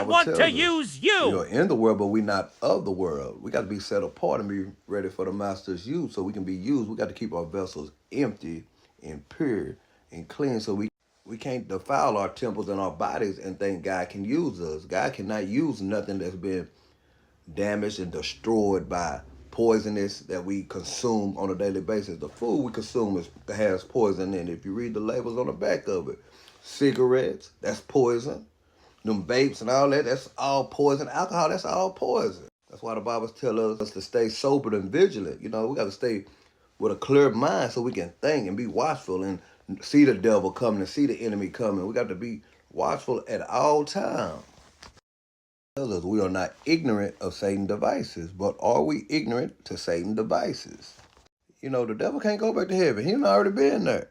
God want to use We are you. in the world, but we're not of the world. We got to be set apart and be ready for the master's use so we can be used. We got to keep our vessels empty and pure and clean so we can't defile our temples and our bodies and think God can use us. God cannot use nothing that's been damaged and destroyed by poisonous that we consume on a daily basis. The food we consume has poison in it. If you read the labels on the back of it, cigarettes, that's poison. Them vapes and all that, that's all poison. Alcohol, that's all poison. That's why the Bible tells us to stay sober and vigilant. You know, we got to stay with a clear mind so we can think and be watchful and see the devil coming and see the enemy coming. We got to be watchful at all times. Tells us we are not ignorant of Satan's devices, but are we ignorant to Satan's devices? You know, the devil can't go back to heaven. He's already been there.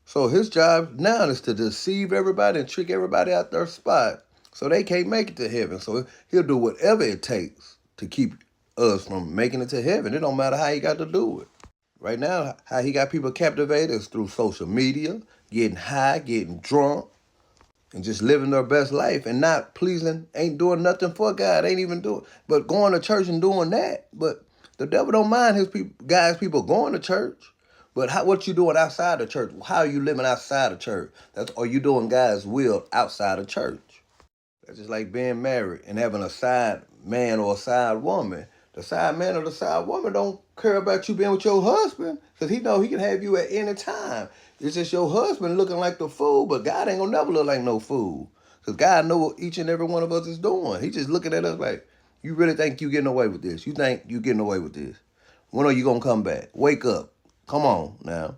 So his job now is to deceive everybody and trick everybody out their spot so they can't make it to heaven. So he'll do whatever it takes to keep us from making it to heaven. It don't matter how he got to do it. Right now, how he got people captivated is through social media, getting high, getting drunk, and just living their best life and not pleasing, ain't doing nothing for God, ain't even doing, but going to church and doing that. But the devil don't mind his people, people going to church. But what you doing outside the church? How are you living outside the church? Are you doing God's will outside of church? That's just like being married and having a side man or a side woman. The side man or the side woman don't care about you being with your husband because he know he can have you at any time. It's just your husband looking like the fool, but God ain't gonna never look like no fool. Because God know what each and every one of us is doing. He just looking at us like, you really think you getting away with this? You think you getting away with this? When are you gonna come back? Wake up. Come on now.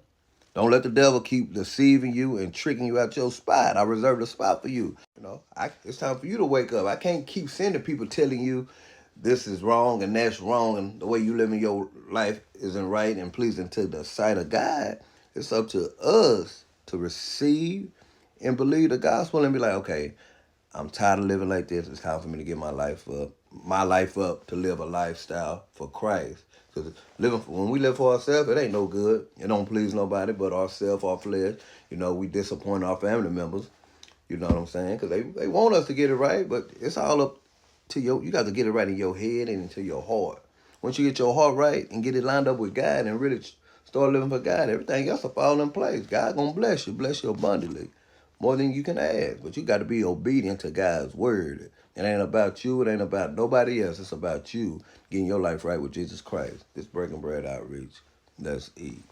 Don't let the devil keep deceiving you and tricking you out your spot. I reserved a spot for you. You know, it's time for you to wake up. I can't keep sending people telling you this is wrong and that's wrong and the way you live in your life isn't right and pleasing to the sight of God. It's up to us to receive and believe the gospel and be like, okay, I'm tired of living like this. It's time for me to get my life up to live a lifestyle for Christ. Because when we live for ourselves, it ain't no good. It don't please nobody but ourselves, our flesh. You know, we disappoint our family members. You know what I'm saying? Because they want us to get it right, but it's all up to you got to get it right in your head and into your heart. Once you get your heart right and get it lined up with God and really start living for God, everything else will fall in place. God gonna bless you abundantly, more than you can ask. But you got to be obedient to God's word. It ain't about you. It ain't about nobody else. It's about you getting your life right with Jesus Christ. This Breaking Bread Outreach. Let's eat.